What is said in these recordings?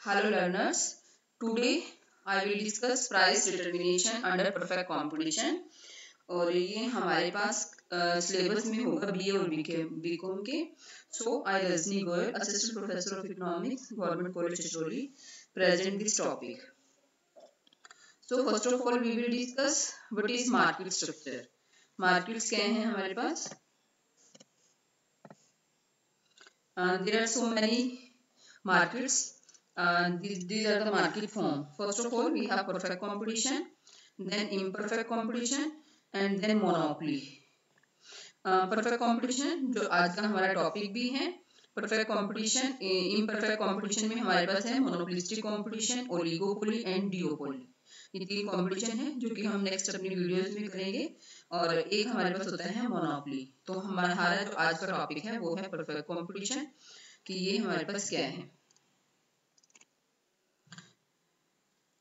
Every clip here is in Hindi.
Hello learners, today I will discuss price determination under perfect competition और ये हमारे पास सिलेबस में होगा बीए और बीकॉम के. So I Rajni Goyal, assistant professor of economics, government college Chicholi, present this topic. So first of all we will discuss what is market structure. Markets क्या हैं हमारे पास? There are so many markets. These are the market form. First of all, we have perfect competition, then imperfect competition, and then monopoly. Perfect competition जो आज का हमारा टॉपिक भी है. परफेक्ट कंपटीशन, इम्परफेक्ट कंपटीशन में हमारे पास है मोनोपोलिस्टिक कंपटीशन, ओलिगोपोली एंड डिओपोली. ये तीन कंपटीशन है जो कि हम नेक्स्ट अपनी वीडियोस में करेंगे. और एक हमारे पास होता है मोनोपोली. तो हमारा जो आज का टॉपिक है वो है परफेक्ट कंपटीशन, कि ये हमारे पास क्या है.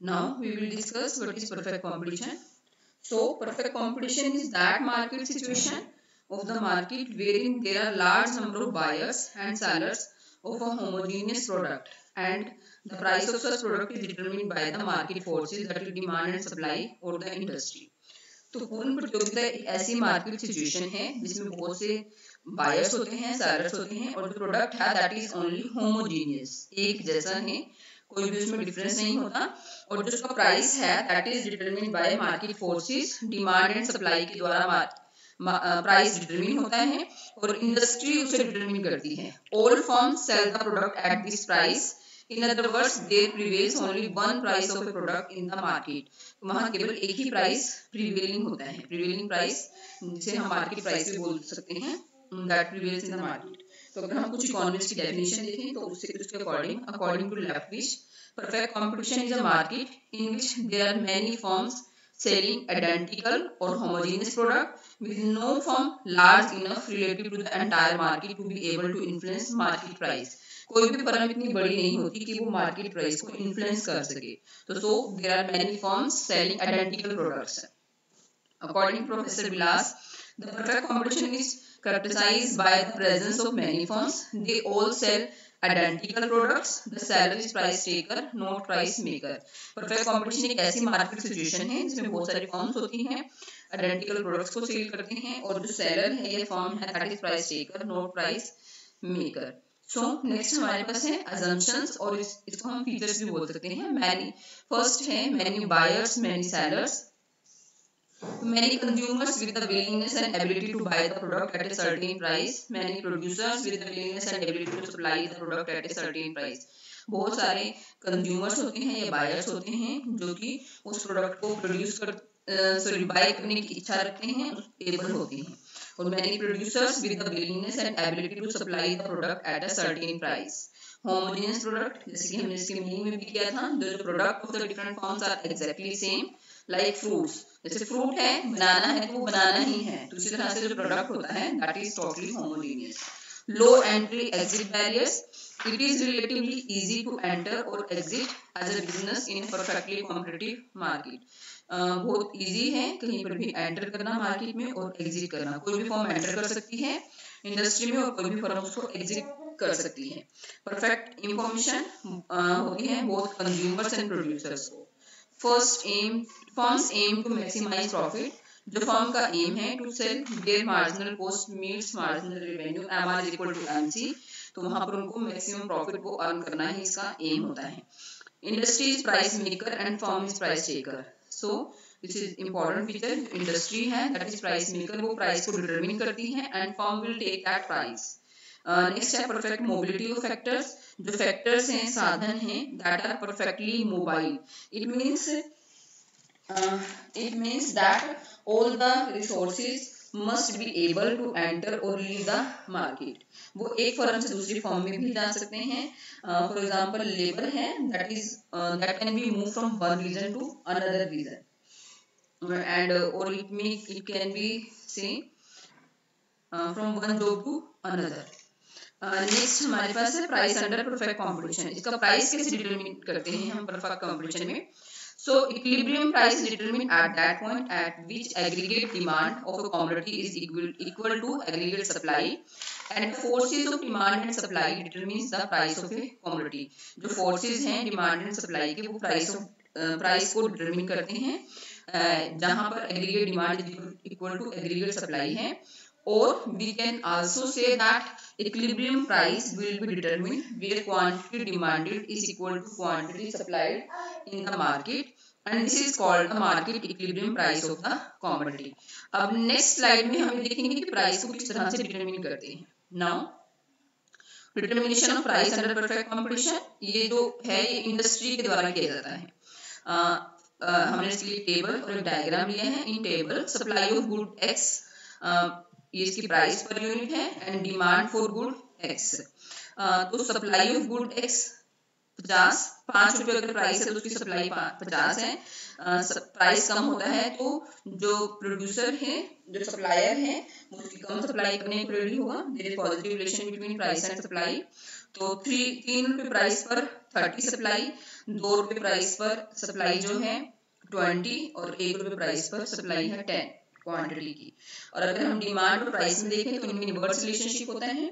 Now we will discuss what is perfect competition. So perfect competition is that market situation of the market wherein there are large number of buyers and sellers of a homogeneous product, and the price of such product is determined by the market forces, that is demand and supply, or the industry. तो पूर्ण प्रतियोगिता एक ऐसी मार्केट सिचुएशन है जिसमें बहुत से बायर्स होते हैं, सेलर्स होते हैं, और जो प्रोडक्ट है दैट इज ओनली होमोजीनियस, एक जैसा है, कोई भी उसमें डिफरेंस नहीं होता. और जो उसका प्राइस है that is determined bye market forces, demand and supply के द्वारा प्राइस डिटरमिन होता है, और इंडस्ट्री उसे डिटरमिन करती है. All firms sell the product at this price. In other words, there prevails only one price of a product in the market. वहाँ केवल एक ही प्राइस प्रिवेलिंग होता है. प्रिवेलिंग प्राइस जिसे हम मार्केट प्राइस भी बोल सकते हैं, that prevails in the market. तो अगर हम कुछ इकोनॉमिक्स की डेफिनेशन देखें तो उसके according to Leftwich, perfect competition is a market in which there are many firms selling identical or homogeneous product with no firm large enough relative to the entire market to be able to influence market price. कोई भी फर्म इतनी बड़ी नहीं होती कि वो मार्केट प्राइस को इन्फ्लुएंस कर सके. तो so there are many firms selling identical products. According to professor Vilas, the perfect competition is characterized by the presence of many firms. They all sell identical products. The seller is price taker, not price maker. Perfect competition एक ऐसी मार्केट सिचुएशन है जिसमें बहुत सारी फर्म्स होती हैं, आइडेंटिकल प्रोडक्ट्स को सेल करते हैं, और जो सेलर है ये फर्म है that is price taker, not price maker. So next हमारे पास है assumptions, और इसको हम फीचर्स भी बोल सकते हैं. मैनी, फर्स्ट है many buyers, many sellers. Many consumers with the willingness and ability to buy the product at a certain price. Many producers with the willingness and ability to supply the product at a certain price. बहुत सारे कंज्यूमर्स होते हैं या बायर्स होते हैं जो कि उस प्रोडक्ट को प्रोड्यूस कर बाय करने की इच्छा रखते हैं, एबल होते हैं. और many producers with the willingness and ability to supply the product at a certain price. Homogeneous product, जैसे कि हमने इसके मीनिंग में भी किया था, जो product of the different firms are exactly same. Like fruits, जैसे फ्रूट है, बनाना है तो वो बनाना ही है. तो इसी तरह से जो प्रोडक्ट होता है that is totally homogeneous. Low entry exit barriers. It is relatively easy to enter और exit as a business in perfectly competitive market. बहुत इजी है कहीं पर भी एंटर करना मार्केट में और एग्जिट करना. कोई भी फॉर्म एंटर कर सकती है इंडस्ट्री में और कोई भी फर्म उसको एग्जिट कर सकती है. परफेक्ट इंफॉर्मेशन होती है बोथ कंज्यूमर्स एंड प्रोड्यूसर्स को. First aim, firms aim to maximise profit. जो फर्म का एम है to sell their marginal cost meets marginal revenue, M R equal to M C. तो वहां पर उनको मैक्सिमम प्रॉफिट को अर्न करना ही इसका एम होता है. Industry is price maker and firm is price taker. So this is important feature. Industry है दैट इज प्राइस मेकर, वो प्राइस को डिटरमिन करती है, and firm will take that price. Next है परफेक्ट मोबिलिटी ऑफ फैक्टर्स. जो फैक्टर्स हैं, साधन हैं, that are perfectly mobile. It means that all the resources must be able to enter और लीव द मार्केट. वो एक फर्म से दूसरी फर्म में भी जा सकते हैं. फॉर एग्जांपल लेबर है that can be move from one region to another region, and और it can be say from one job to another. Next हमारे पास है प्राइस अंडर परफेक्ट कंपटीशन. इसका प्राइस कैसे डिटरमिन करते हैं हम परफेक्ट कंपटीशन में. So equilibrium price is determined at that point at which aggregate demand of a commodity is equal to aggregate supply, and the forces of demand and supply determines the price of a commodity. जो forces हैं demand and supply के, वो price को determine करते हैं जहाँ पर aggregate demand is equal to aggregate supply है. Or we can also say that equilibrium price will be determined where quantity demanded is equal to quantity supplied in the market, and this is called the market equilibrium price of the commodity. अब next slide में हम देखेंगे कि प्राइस को किस तरह से डिटरमिन करते हैं. Now determination of price under perfect competition, ये जो है ये इंडस्ट्री के द्वारा किया जाता है. हमने इसके लिए टेबल और एक डायग्राम लिया है. इन table supply of good x, ये इसकी प्राइस पर यूनिट है, and demand for good x. तो सप्लाई ऑफ गुड एक्स 50, 5 रुपये अगर प्राइस है तो उसकी सप्लाई 50 है. प्राइस कम होता है तो जो प्रोड्यूसर है, जो सप्लायर है, वो उसकी कम सप्लाई करने को रेडी होगा. There is positive relation between price and supply. तो 3 रुपये प्राइस पर 30 सप्लाई, 2 रुपये प्राइस पर सप्लाई जो है 20, और 1 रुपये प्राइस पर सप्लाई है 10 क्वांटिटी की. और अगर हम डिमांड और प्राइस में देखें तो इनमें इनवर्स रिलेशनशिप होता है.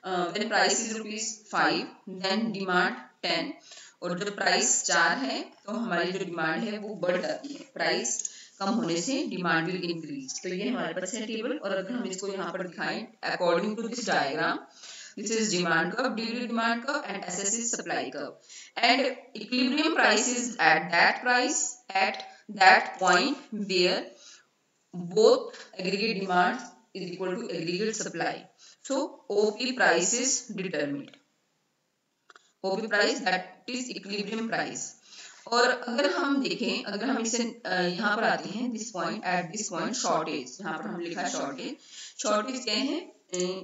When price is ₹5 then demand 10, और जब प्राइस 4 है तो हमारी जो डिमांड है वो बढ़ जाती है. प्राइस कम होने से डिमांड विल इंक्रीज. तो ये हमारे पास है टेबल, और अगर हम इसको यहाँ पर दिखाएं according to this diagram, this is demand curve, degree demand curve, and SS is supply curve. And equilibrium price is at that point where both aggregate demand is equal to aggregate supply. So OP price is determined. OP price, that is equilibrium price. और अगर हम देखें, अगर हम इसे यहाँ पर आते हैं, this point, at this point shortage, यहाँ पर हम लिखा है शॉर्टेज क्या है?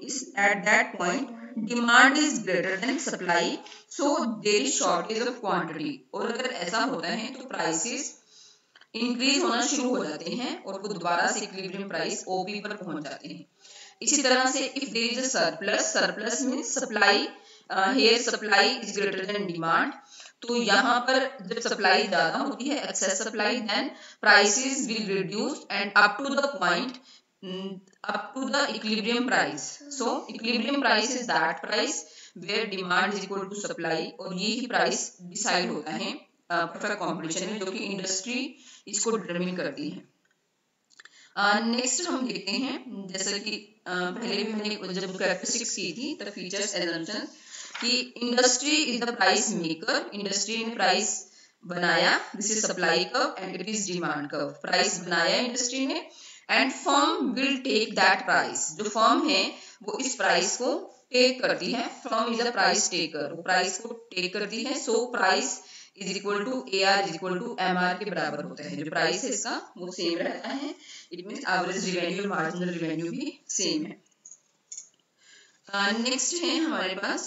Is at that point demand is greater than supply, so there is shortage of quantity. और अगर ऐसा होता है तो प्राइसेस इंक्रीज होना शुरू हो जाते हैं और वो दोबारा से इक्विलिब्रियम प्राइस ओपी पर पहुंच जाते हैं. इसी तरह से if there is a surplus means supply, here supply is greater than demand. तो यहाँ पर जब सप्लाई ज्यादा होती है, excess supply, then prices will reduce and up to the point up to the equilibrium price. So equilibrium price is that price where demand is equal to supply, और ये ही प्राइस डिसाइड होता है परफेक्ट कंपटीशन में, जो कि इंडस्ट्री इसको डिटरमिन करती है. नेक्स्ट हम देखते हैं, जैसा कि पहले भी मैंने जब कैरेक्टरिस्टिक्स की थी द फीचर्स एजम्पशन, कि industry is the price maker. Industry ने प्राइस बनाया, this is supply curve and it is demand curve. Price बनाया इंडस्ट्री ने, and firm will take that price. जो फर्म है वो इस प्राइस को टेक करती है. Firm is a price taker, वो प्राइस को टेक करती है. So price is equal to AR is equal to MR के बराबर होता है. जो प्राइस है इसका वो सेम रहता है. It means average revenue, marginal revenue भी सेम है. नेक्स्ट है हमारे पास,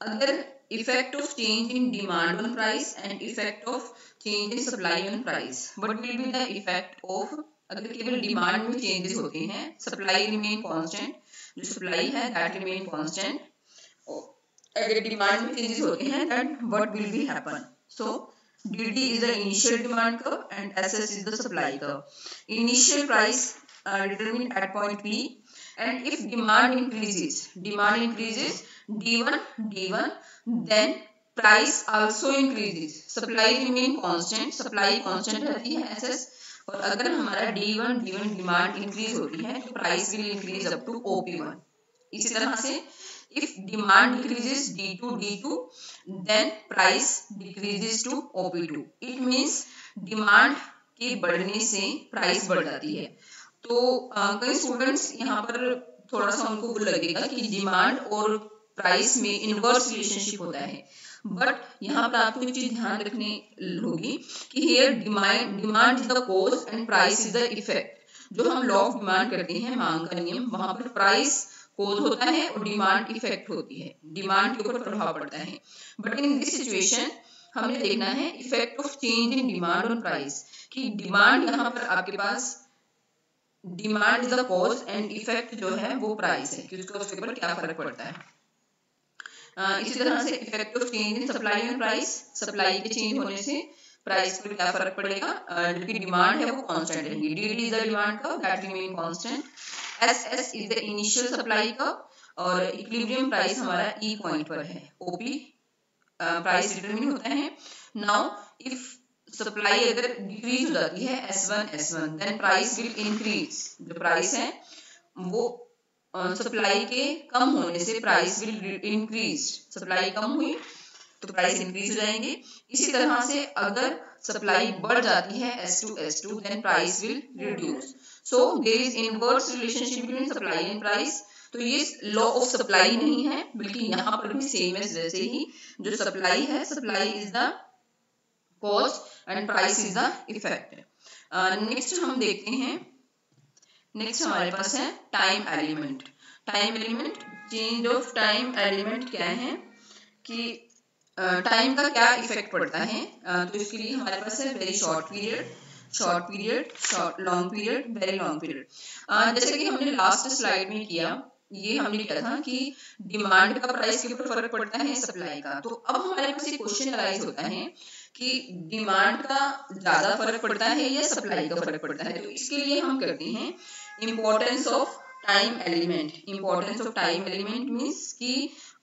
अगर effect of change in demand on price and effect of change in supply on price. What will be the effect of, अगर केवल डिमांड में चेंजेस होते हैं, सप्लाई रिमेन कांस्टेंट, जो सप्लाई है दैट रिमेन कांस्टेंट. अगर डिमांड में चेंजेस होते हैं then what will be happen. So DD is the initial demand curve and SS is the supply curve. Initial price determined at point P, and if demand increases D1, then price also increases. Supply remain constant, supply constant रहती है SS, और अगर हमारा D1 डिमांड इंक्रीज होती है तो price will increase up to OP1. इसी तरह से if demand decreases D2, then price decreases to OP2. It means demand के बढ़ने से प्राइस बढ़ जाती है. तो कई स्टूडेंट्स यहाँ पर थोड़ा सा उनको वो लगेगा कि डिमांड और प्राइस में इनवर्स रिलेशनशिप होता है, बट यहाँ पर आपको एक चीज ध्यान रखनी होगी कि here demand is the cause and price is the effect. जो हम लॉ ऑफ डिमांड करते हैं, मांग का नियम, वहां पर प्राइस कॉज होता है और डिमांड इफेक्ट होती है, डिमांड के ऊपर प्रभाव पड़ता है. बट इन दिस सिचुएशन हमें देखना है effect of change in demand on price, कि डिमांड यहाँ पर आपके पास demand is the cause and effect जो है वो प्राइस है, कि उसके ऊपर क्या फर्क पड़ता है. इसी तरह से effect of change in supply and price, supply के चेंज होने से प्राइस पर क्या फर्क पड़ेगा, जो कि डिमांड है वो कांस्टेंट रहेगी। D is the demand curve that remain constant, S is the initial supply curve और इक्विलिब्रियम प्राइस हमारा ई पॉइंट पर है, ओपी प्राइस डिटरमिन होता है। नाउ इफ सप्लाई अगर डिक्रीज हो जाती है S1 then price will increase, जो प्राइस है वो सप्लाई के कम होने से प्राइस विल इंक्रीज, सप्लाई कम हुई तो प्राइस इंक्रीज हो जाएंगे। इसी तरह से अगर सप्लाई बढ़ जाती है S2 then price will reduce. So there is inverse relationship between supply and price. तो ये लॉ ऑफ सप्लाई नहीं है, बल्कि यहाँ पर भी सेम है जैसे ही जो सप्लाई है, supply is the cause and price is the effect. Next हम देखते हैं, नेक्स्ट हमारे पास है time element. Time element, change of time element क्या है कि टाइम का क्या इफेक्ट पड़ता है। तो इसके लिए हमारे पास है very short period, long period, very long period. जैसे कि हमने लास्ट स्लाइड में किया, ये हमने किया था कि डिमांड का प्राइस के ऊपर फर्क पड़ता है सप्लाई का। तो अब हमारे पास एक क्वेश्चन अराइज होता है कि डिमांड का ज्यादा फर्क पड़ता है या सप्लाई का फर्क पड़ता है। तो इसके लिए हम करते हैं importance of time element. Importance of time element means कि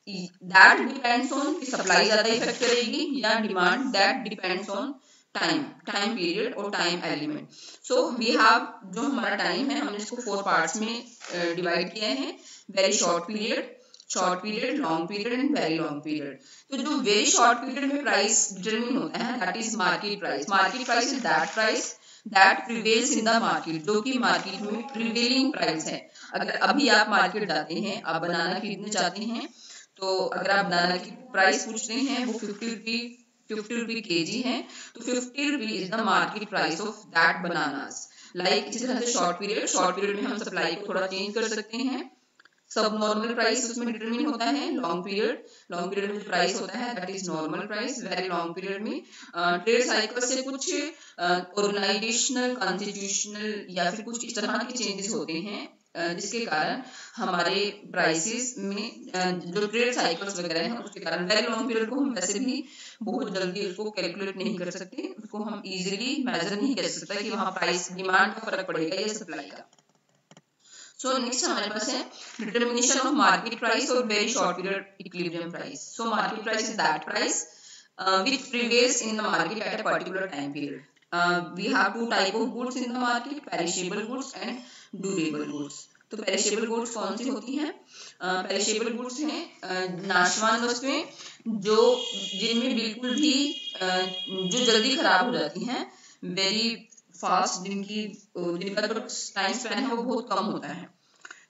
दैट डिपेंड्स ऑन कि सप्लाई ज्यादा इफेक्ट करेगी या demand, that depends on time period और time element. So we have, जो हमारा टाइम है हमने इसको 4 पार्ट्स में डिवाइड किया है, very short period, long period and very long period. तो जो वेरी शॉर्ट पीरियड में प्राइस डिटरमिन होता है that is market price. Market price is that price that prevails in the market, जो कि मार्केट में प्रिवेलिंग प्राइस है। अगर अभी आप मार्केट जाते हैं, आप बनाना खरीदने चाहते हैं, तो अगर आप बनाना की प्राइस पूछते हैं वो 50 रुपी केजी है, तो 50 रुपी is the market price of that bananas. Like इसी तरह से शॉर्ट पीरियड में हम सप्लाई को थोड़ा चेंज कर सकते हैं, सब नॉर्मल प्राइस उसमें डिटरमिन होता है। लॉन्ग पीरियड में जो प्राइस होता है that is normal price. Very long period में ट्रेड साइकिल से कुछ ऑर्गेनाइजेशनल, कॉन्स्टिट्यूशनल या फिर कुछ इस तरह के चेंजेस होते हैं जिसके कारण हमारे प्राइसेस में जो ट्रेड साइकिल्स वगैरह हैं उसके कारण वेरी लॉन्ग पीरियड को हम वैसे भी बहुत जल्दी उसको कैलकुलेट नहीं कर सकते, उसको हम इजीली मेजर नहीं कर सकते कि वहाँ प्राइस डिमांड का फर्क पड़ेगा या सप्लाई का। सो नेक्स्ट हमारे पास है डिटरमिनेशन ऑफ मार्केट प्राइस और very short period equilibrium price. So market price is that price which prevails in the market at a particular time period. We have 2 type of goods in the market, perishable goods and durable goods. तो पेरिशेबल गुड्स कौन सी होती हैं? पेरिशेबल गुड्स हैं नाशवान वस्तुएं जो जिनमें बिल्कुल भी जो जल्दी खराब हो जाती हैं, वेरी फास्ट, जिनका जो टाइम स्पैन है वो बहुत कम होता है।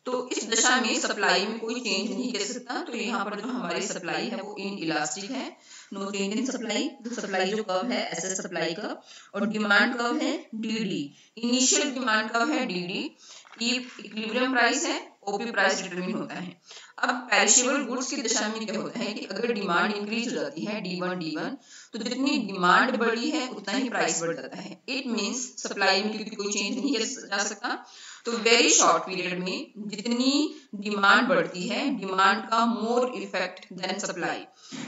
तो इस दशा में सप्लाई में कोई चेंज नहीं कर सकता। तो यहाँ पर जो हमारी सप्लाई है वो इन इलास्टिक है, नो चेंज इन सप्लाई। तो सप्लाई जो कर्व है एसएस सप्लाई कर्व, और डिमांड कर्व है डीडी, इनिशियल डिमांड कर्व है डीडी, इक्विलिब्रियम प्राइस है, ओपी प्राइस डिटरमिन होता है। अब पेरिशेबल गुड्स की दशा में क्या होता है कि अगर डिमांड इंक्रीज हो जाती है D1 तो जितनी डिमांड बढ़ी है उतना ही प्राइस बढ़ जाता है। इट मींस सप्लाई में क्योंकि कोई चेंज नहीं किया जा सकता, तो वेरी शॉर्ट पीरियड में जितनी डिमांड बढ़ती है, डिमांड का मोर इफेक्ट देन सप्लाई।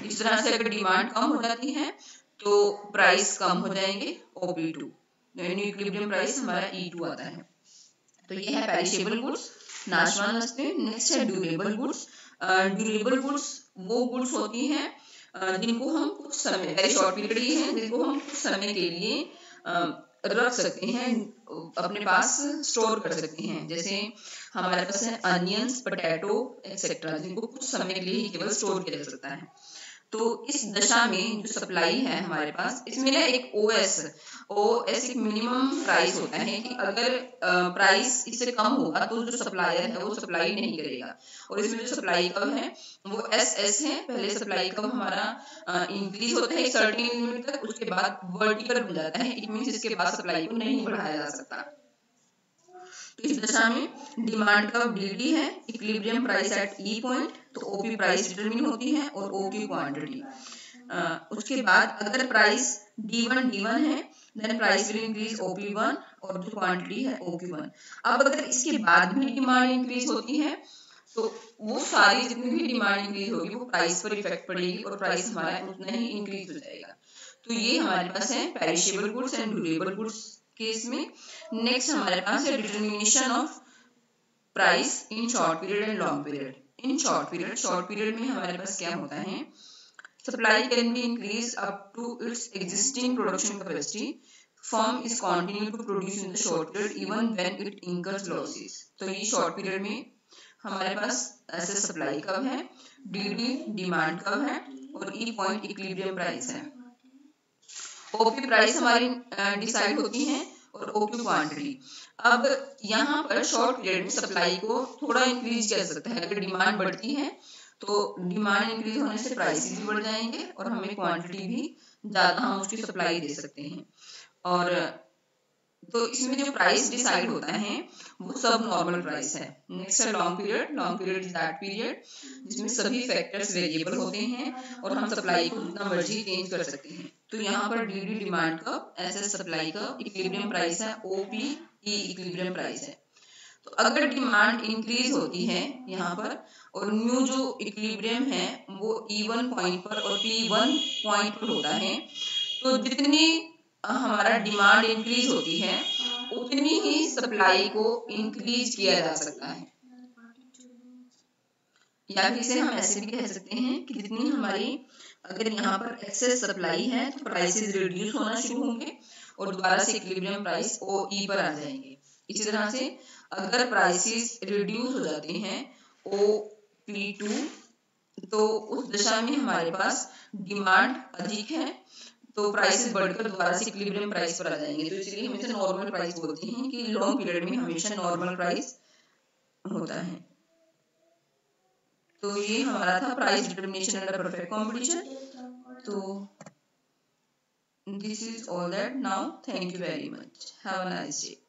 इस तरह से अगर डिमांड कम हो जाती है तो प्राइस कम हो जाएंगे, OP2, यानी इक्विलिब्रियम प्राइस हमारा E2 आता है। तो ये है पेरिशेबल गुड्स, नाशवान वस्तुएं। नेक्स्ट है ड्यूरेबल गुड्स। ड्यूरेबल गुड्स वो गुड्स होती हैं जिनको हम कुछ समय, वेरी शॉर्ट पीरियड ही है, जिनको हम कुछ समय के लिए रख सकते हैं, अपने पास स्टोर कर सकते हैं। जैसे हमारे पास है अनियंस, पोटैटो एक्सेट्रा, जिनको कुछ समय के लिए ही केवल स्टोर किया जा सकता है। तो इस दशा में जो सप्लाई है हमारे पास, इसमें ना एक OS एक मिनिमम प्राइस होता है कि अगर प्राइस इससे कम होगा तो जो सप्लायर है वो सप्लाई नहीं करेगा। और इसमें जो सप्लाई कर्व है वो SS है। पहले सप्लाई कर्व हमारा इंक्रीज होता है एक सर्टेन लिमिट तक, उसके बाद वर्टिकल बन जाता है। इट मींस इसके बाद सप्लाई को नहीं बढ़ाया जा सकता। तो इस दशा में डिमांड कर्व DD है, equilibrium price at E point, तो OP प्राइस डिटरमिन होती है और OQ क्वांटिटी। उसके बाद अगर प्राइस D1 है then price will increase OP1 और जो क्वांटिटी है OQ1। अब अगर इसके बाद भी डिमांड इंक्रीज होती है तो वो सारी जितनी भी डिमांड इंक्रीज होगी वो प्राइस पर इफेक्ट पड़ेगी और प्राइस हमारा उतना ही इंक्रीज हो जाएगा। तो ये हमारे पास है perishable goods and durable goods case में। नेक्स्ट हमारे पास है determination of price in short period and long period. इन शॉर्ट पीरियड में हमारे पास क्या होता है, supply can be increase up to its existing production capacity, firm is continue to produce in the short period even when it incurs losses. तो ये शॉर्ट पीरियड में हमारे पास ऐसे सप्लाई कब है, डी डिमांड कब है, और ई पॉइंट इक्विलिब्रियम प्राइस है। ओपी प्राइस हमारी डिसाइड होती है और ओक्यू क्वांटिटी। अब यहाँ पर शॉर्ट पीरियड में सप्लाई को थोड़ा इंक्रीज किया जा सकता है। अगर डिमांड बढ़ती है तो डिमांड इंक्रीज होने से प्राइसेस भी बढ़ जाएंगे और हमें क्वांटिटी भी ज्यादा हम उसकी सप्लाई दे सकते हैं। और तो इसमें जो प्राइस डिसाइड होता है वो सब नॉर्मल प्राइस है। नेक्स्ट है long period. Long period is that period जिसमें सभी फैक्टर्स वेरिएबल होते हैं और हम सप्लाई को जितना मर्जी चेंज कर सकते हैं। तो यहाँ पर डी डिमांड का, एसएस सप्लाई का, इक्विलिब्रियम प्राइस है, ओपी ई इक्विलिब्रियम प्राइस है। तो अगर डिमांड इंक्रीज होती है यहाँ पर और न्यू जो इक्विलिब्रियम है वो E1 पॉइंट पर और P1 पॉइंट पर होता है, तो जितनी हमारा डिमांड इंक्रीज होती है उतनी ही सप्लाई को इंक्रीज किया जा सकता है। या फिर इसे हम ऐसे भी कह सकते हैं कि जितनी हमारी अगर यहाँ पर एक्सेस सप्लाई है तो प्राइसेस रिड्यूस होना शुरू होंगे और दोबारा से इक्विलिब्रियम प्राइस OE पर आ जाएंगे। इसी तरह से अगर प्राइसेस रिड्यूस हो जाते हैं OP2 तो उस दशा में हमारे पास डिमांड अधिक है तो प्राइसेस बढ़कर दोबारा से इक्विलिब्रियम प्राइस पर आ जाएंगे। तो इसलिए हम इसे नॉर्मल प्राइस बोलते हैं कि लॉन्ग पीरियड में हमेशा नॉर्मल प्राइस होता है। तो ये हमारा था price determination under perfect competition. तो this is all that now. Thank you very much. Have a nice day.